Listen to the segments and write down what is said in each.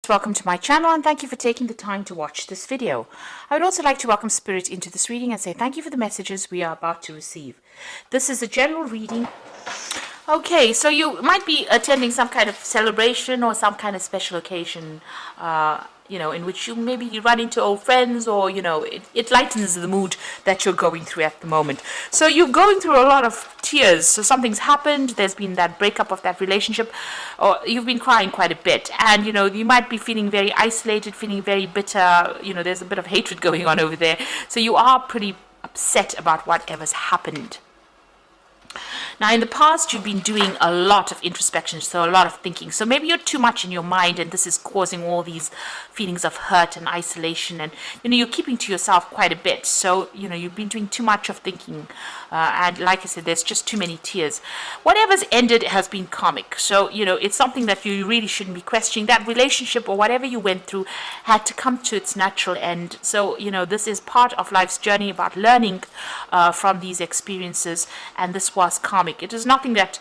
Welcome to my channel and thank you for taking the time to watch this video. I would also like to welcome Spirit into this reading and say thank you for the messages we are about to receive. This is a general reading. Okay, so you might be attending some kind of celebration or some kind of special occasion, in which you run into old friends, or, it lightens the mood that you're going through at the moment. So you're going through a lot of tears. So something's happened, there's been that breakup of that relationship, or you've been crying quite a bit. And, you might be feeling very isolated, feeling very bitter. There's a bit of hatred going on over there. So you are pretty upset about whatever's happened. Now, in the past, you've been doing a lot of introspection, so a lot of thinking. So maybe you're too much in your mind, and this is causing all these feelings of hurt and isolation. And, you're keeping to yourself quite a bit. So, you've been doing too much of thinking. And like I said, there's just too many tears. Whatever's ended has been karmic. So, it's something that you really shouldn't be questioning. That relationship or whatever you went through had to come to its natural end. So, this is part of life's journey about learning from these experiences. And this was karmic. It is nothing that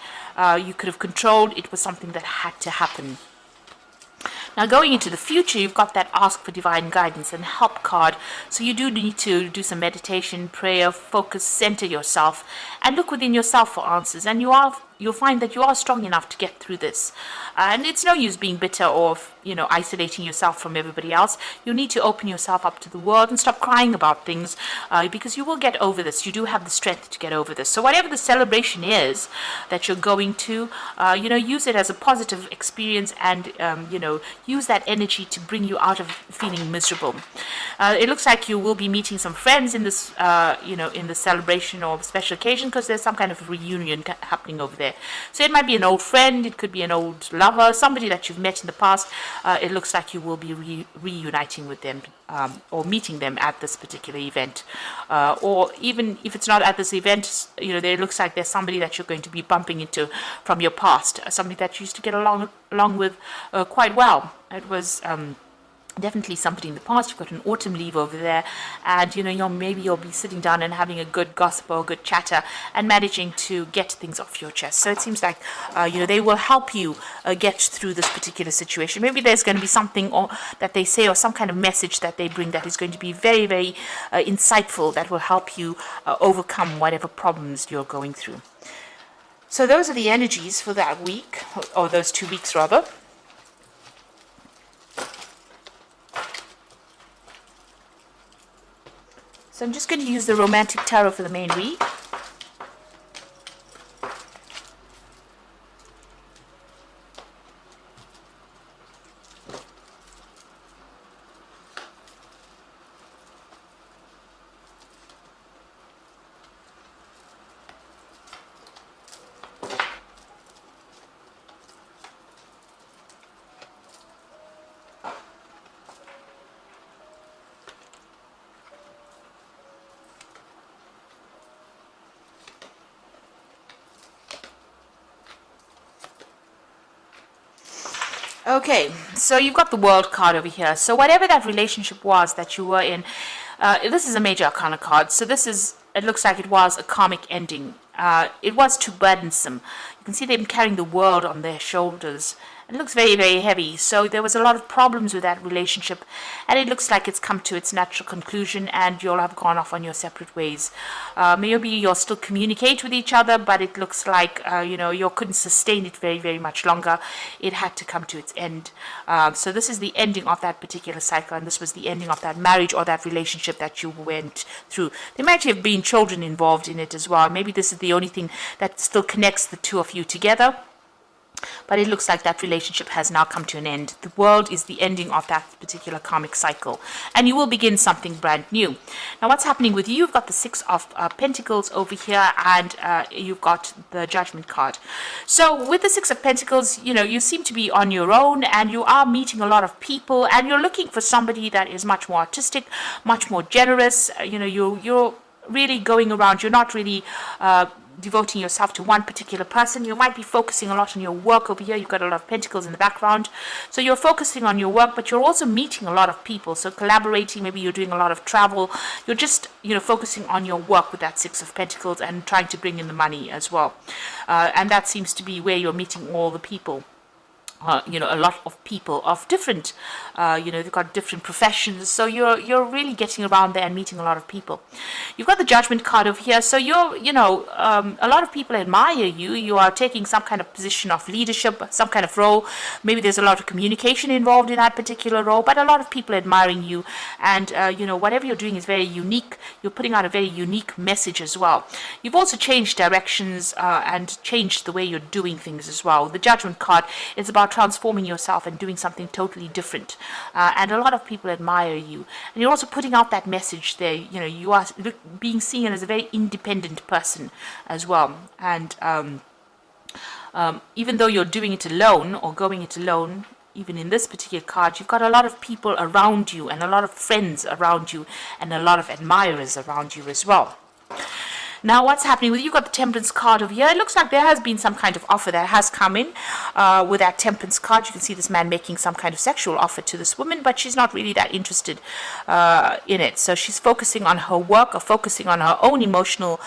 you could have controlled. It was something that had to happen. Now, going into the future, you've got that ask for divine guidance and help card. So you do need to do some meditation, prayer, focus, center yourself, and look within yourself for answers. And you'll find that you are strong enough to get through this. And it's no use being bitter or, isolating yourself from everybody else. You need to open yourself up to the world and stop crying about things, because you will get over this. You do have the strength to get over this. So whatever the celebration is that you're going to, use it as a positive experience and, use that energy to bring you out of feeling miserable. It looks like you will be meeting some friends in this, in the celebration or special occasion, because there's some kind of reunion happening over there. So it might be an old friend, it could be an old lover, somebody that you've met in the past. It looks like you will be reuniting with them, or meeting them at this particular event. Or even if it's not at this event, there looks like there's somebody that you're going to be bumping into from your past, somebody that you used to get along with quite well. It was definitely somebody in the past. You've got an autumn leaf over there, and maybe you'll be sitting down and having a good gossip or a good chatter and managing to get things off your chest. So it seems like they will help you get through this particular situation. Maybe there's going to be something that they say, or some kind of message that they bring, that is going to be very, very insightful, that will help you overcome whatever problems you're going through. So those are the energies for that week, or those 2 weeks rather. So I'm just going to use the Romantic Tarot for the main read. Okay, so you've got the World card over here. So whatever that relationship was that you were in, this is a Major Arcana card. So it looks like it was a karmic ending. It was too burdensome. You can see them carrying the world on their shoulders. It looks very, very heavy. So there was a lot of problems with that relationship, and it looks like it's come to its natural conclusion, and you'll have gone off on your separate ways. Maybe you'll still communicate with each other, but it looks like you couldn't sustain it very, very much longer. It had to come to its end. So this is the ending of that particular cycle, and this was the ending of that marriage or that relationship that you went through. There might have been children involved in it as well. Maybe this is the only thing that still connects the two of you together. But it looks like that relationship has now come to an end. The World is the ending of that particular karmic cycle, and you will begin something brand new. Now, what's happening with you? You've got the Six of Pentacles over here, and you've got the Judgment card. So with the Six of Pentacles, you seem to be on your own, and you are meeting a lot of people, and you're looking for somebody that is much more artistic, much more generous. You're really going around. You're not really devoting yourself to one particular person. You might be focusing a lot on your work over here. You've got a lot of pentacles in the background. So you're focusing on your work, but you're also meeting a lot of people. So collaborating, maybe you're doing a lot of travel. You're just, focusing on your work with that Six of Pentacles and trying to bring in the money as well. And that seems to be where you're meeting all the people. a lot of people of different, they've got different professions. So you're really getting around there and meeting a lot of people. You've got the Judgment card over here. So a lot of people admire you. You are taking some kind of position of leadership, some kind of role. Maybe there's a lot of communication involved in that particular role, but a lot of people admiring you. And, whatever you're doing is very unique. You're putting out a very unique message as well. You've also changed directions and changed the way you're doing things as well. The Judgment card is about transforming yourself and doing something totally different, and a lot of people admire you. And you're also putting out that message there. You are being seen as a very independent person as well. And even though you're doing it alone or going it alone, even in this particular card, you've got a lot of people around you and a lot of friends around you and a lot of admirers around you as well. Now, what's happening with you? You've got the Temperance card over here. It looks like there has been some kind of offer that has come in with that Temperance card. You can see this man making some kind of sexual offer to this woman, but she's not really that interested in it. So she's focusing on her work or focusing on her own emotional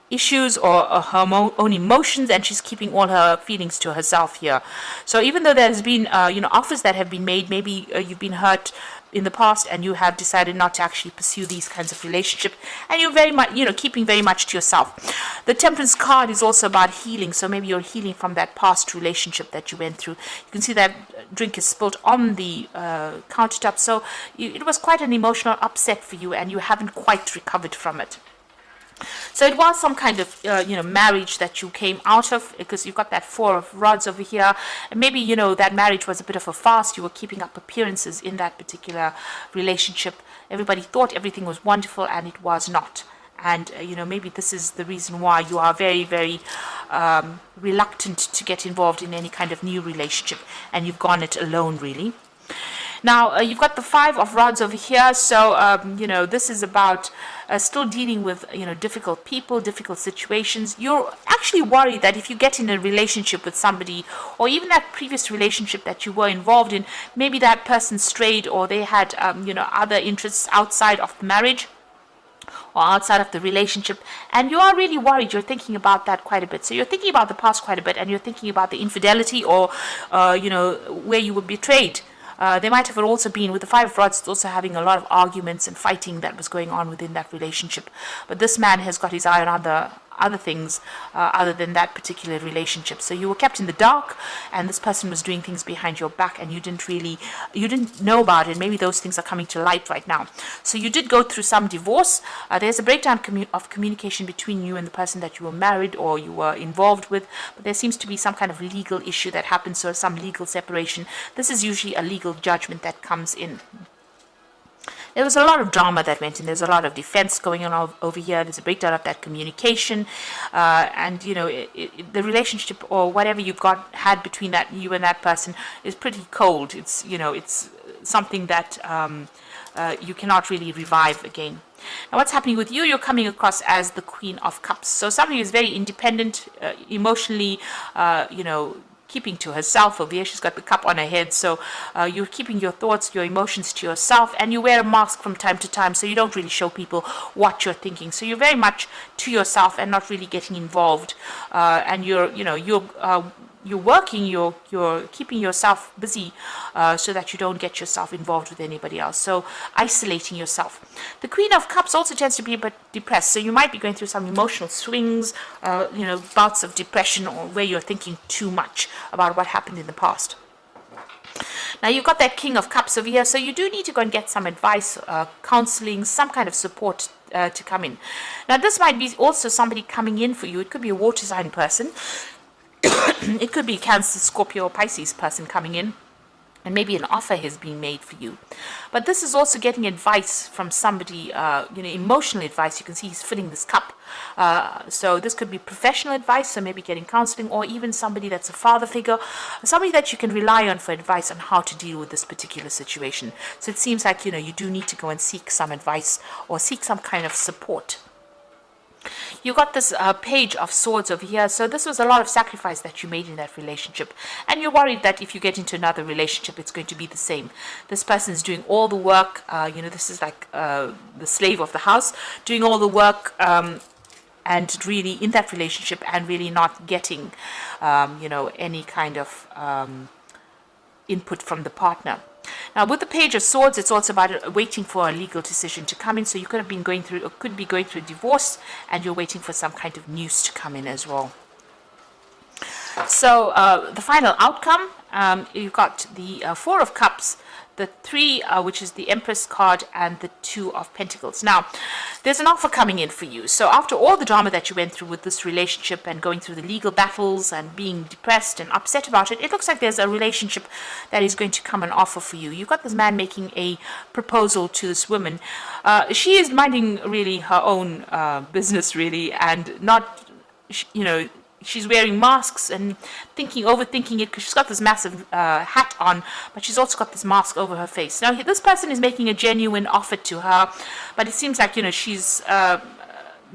issues or her own emotions, and she's keeping all her feelings to herself here. So even though there's been offers that have been made, maybe you've been hurt in the past and you have decided not to actually pursue these kinds of relationship, and you're very much keeping very much to yourself. The Temperance card is also about healing, so maybe you're healing from that past relationship that you went through. You can see that drink is spilled on the countertop, so it was quite an emotional upset for you and you haven't quite recovered from it. So it was some kind of, marriage that you came out of, because you've got that Four of Rods over here. And maybe, that marriage was a bit of a farce. You were keeping up appearances in that particular relationship. Everybody thought everything was wonderful, and it was not. And, maybe this is the reason why you are very, very reluctant to get involved in any kind of new relationship. And you've gone it alone, really. Now, you've got the Five of Rods over here. So, this is about still dealing with, difficult people, difficult situations. You're actually worried that if you get in a relationship with somebody, or even that previous relationship that you were involved in, maybe that person strayed, or they had, other interests outside of the marriage or outside of the relationship, and you are really worried. You're thinking about that quite a bit. So you're thinking about the past quite a bit, and you're thinking about the infidelity or, where you were betrayed. There might have also been, with the Five of Rods, it's also having a lot of arguments and fighting that was going on within that relationship. But this man has got his eye on other things other than that particular relationship. So you were kept in the dark, and this person was doing things behind your back, and you didn't know about it. Maybe those things are coming to light right now. So you did go through some divorce. There's a breakdown of communication between you and the person that you were married or you were involved with, but there seems to be some kind of legal issue that happens, so some legal separation. This is usually a legal judgment that comes in. There was a lot of drama that went in. There's a lot of defense going on over here. There's a breakdown of that communication, and the relationship or whatever you've had between you and that person is pretty cold. It's it's something that you cannot really revive again. Now, what's happening with you? You're coming across as the Queen of Cups. So somebody who's very independent, emotionally, keeping to herself. Over here, she's got the cup on her head, so you're keeping your thoughts, your emotions to yourself, and you wear a mask from time to time, so you don't really show people what you're thinking. So you're very much to yourself and not really getting involved, and you're working, you're keeping yourself busy so that you don't get yourself involved with anybody else. So isolating yourself. The Queen of Cups also tends to be a bit depressed. So you might be going through some emotional swings, bouts of depression, or where you're thinking too much about what happened in the past. Now, you've got that King of Cups over here, so you do need to go and get some advice, counseling, some kind of support to come in. Now, this might be also somebody coming in for you. It could be a water sign person. It could be Cancer, Scorpio, or Pisces person coming in, and maybe an offer has been made for you. But this is also getting advice from somebody, emotional advice. You can see he's filling this cup. So this could be professional advice, so maybe getting counseling, or even somebody that's a father figure, somebody that you can rely on for advice on how to deal with this particular situation. So it seems like, you do need to go and seek some advice or seek some kind of support. You got this Page of Swords over here. So this was a lot of sacrifice that you made in that relationship, and you're worried that if you get into another relationship, it's going to be the same. This person's doing all the work. This is like the slave of the house, doing all the work, and really in that relationship and really not getting, any kind of input from the partner. Now, with the Page of Swords, it's also about waiting for a legal decision to come in. So you could have been going through, or could be going through a divorce, and you're waiting for some kind of news to come in as well. So the final outcome, you've got the Four of Cups, the Three, which is the Empress card, and the Two of Pentacles. Now, there's an offer coming in for you. So after all the drama that you went through with this relationship and going through the legal battles and being depressed and upset about it, it looks like there's a relationship that is going to come and offer for you. You've got this man making a proposal to this woman. She is minding really her own business, really, and not, she's wearing masks and overthinking it because she's got this massive hat on, but she's also got this mask over her face. Now, this person is making a genuine offer to her, but it seems like, she's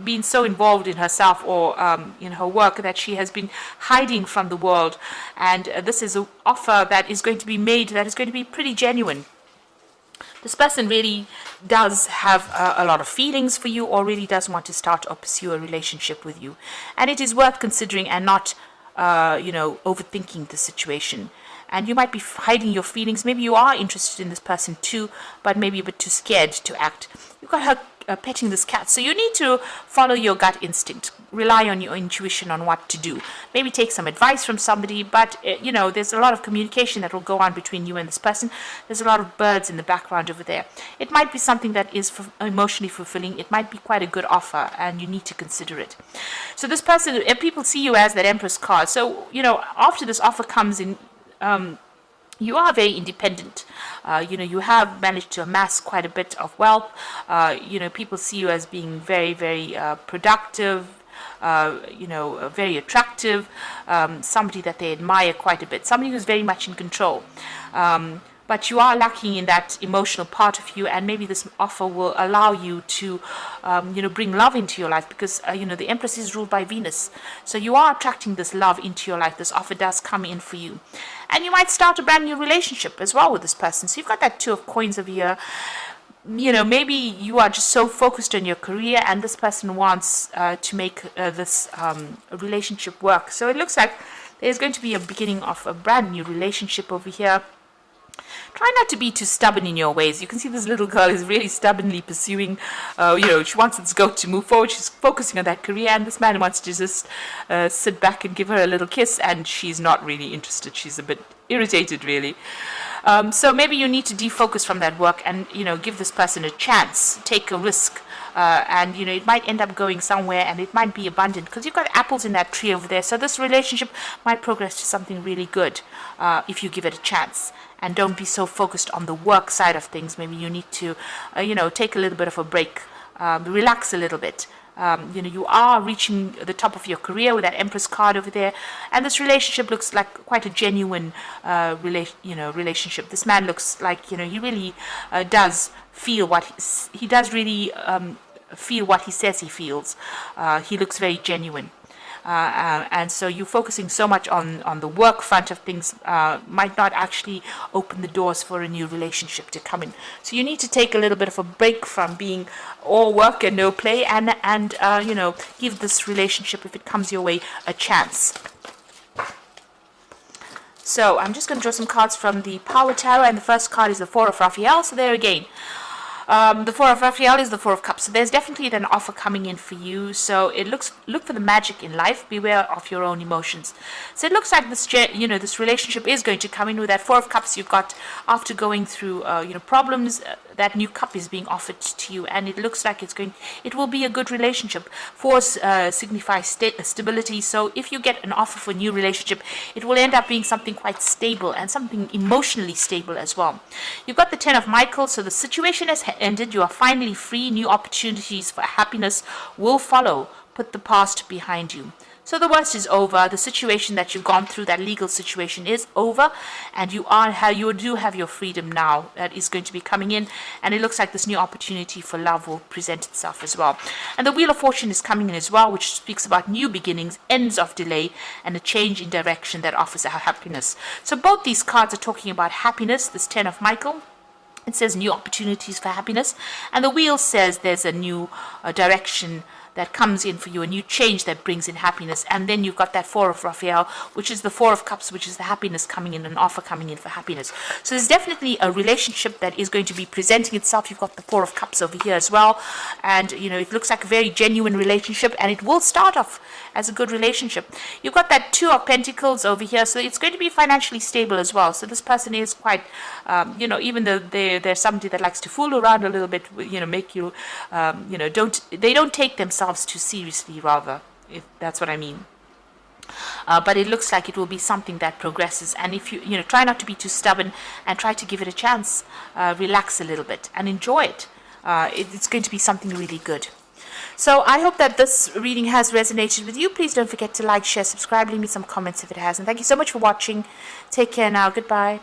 been so involved in herself or in her work that she has been hiding from the world. And this is an offer that is going to be made that is going to be pretty genuine. This person really does have a lot of feelings for you, or really does want to start or pursue a relationship with you. And it is worth considering and not, overthinking the situation. And you might be hiding your feelings. Maybe you are interested in this person too, but maybe a bit too scared to act. You've got her petting this cat. So you need to follow your gut instinct. Rely on your intuition on what to do. Maybe take some advice from somebody, but, there's a lot of communication that will go on between you and this person. There's a lot of birds in the background over there. It might be something that is emotionally fulfilling. It might be quite a good offer, and you need to consider it. So this person, people see you as that Empress card. So, after this offer comes in, you are very independent. You have managed to amass quite a bit of wealth. People see you as being very, very productive, very attractive, somebody that they admire quite a bit, somebody who's very much in control. But you are lacking in that emotional part of you, and maybe this offer will allow you to, bring love into your life, because, the Empress is ruled by Venus. So you are attracting this love into your life. This offer does come in for you. And you might start a brand new relationship as well with this person. So you've got that Two of Coins over here. Maybe you are just so focused on your career, and this person wants to make this relationship work. So it looks like there's going to be a beginning of a brand new relationship over here. Try not to be too stubborn in your ways. You can see this little girl is really stubbornly pursuing, she wants this goat to move forward. She's focusing on that career, and this man wants to just sit back and give her a little kiss, and she's not really interested. She's a bit irritated, really. So maybe you need to defocus from that work and, give this person a chance, take a risk. And it might end up going somewhere, and it might be abundant because you've got apples in that tree over there. So this relationship might progress to something really good if you give it a chance. And don't be so focused on the work side of things. Maybe you need to, take a little bit of a break, relax a little bit. You are reaching the top of your career with that Empress card over there, and this relationship looks like quite a genuine relationship. This man looks like he really does feel what he does really feel what he says he feels. He looks very genuine. And so you focusing so much on the work front of things might not actually open the doors for a new relationship to come in. So you need to take a little bit of a break from being all work and no play, and give this relationship, if it comes your way, a chance. So I'm just going to draw some cards from the Power Tarot, and the first card is the Four of Raphael. So there again. The Four of Raphael is the Four of Cups. So there's definitely an offer coming in for you. So look for the magic in life. Beware of your own emotions. So it looks like this relationship is going to come in with that Four of Cups. You've got, after going through problems, that new cup is being offered to you, and it looks like it will be a good relationship. Fours signifies stability. So if you get an offer for a new relationship, it will end up being something quite stable and something emotionally stable as well. You've got the Ten of Michael. So the situation has ended. You are finally free. New opportunities for happiness will follow. Put the past behind you. So the worst is over. The situation that you've gone through, that legal situation, is over, and you do have your freedom now that is going to be coming in, and it looks like this new opportunity for love will present itself as well. And the Wheel of Fortune is coming in as well, which speaks about new beginnings, ends of delay, and a change in direction that offers a happiness. So both these cards are talking about happiness. This Ten of Michael, it says new opportunities for happiness, and the Wheel says there's a new direction that comes in for you, a new change that brings in happiness. And then you've got that Four of Raphael, which is the Four of Cups, which is the happiness coming in, an offer coming in for happiness. So there's definitely a relationship that is going to be presenting itself. You've got the Four of Cups over here as well, and it looks like a very genuine relationship, and it will start off as a good relationship. You've got that Two of Pentacles over here, so it's going to be financially stable as well. So this person is quite, even though they're somebody that likes to fool around a little bit, make you, they don't take themselves too seriously, rather, if that's what I mean. But it looks like it will be something that progresses, and if you try not to be too stubborn and try to give it a chance, relax a little bit and enjoy it. It's going to be something really good. So I hope that this reading has resonated with you. Please don't forget to like, share, subscribe, leave me some comments if it has, and thank you so much for watching. Take care now. Goodbye.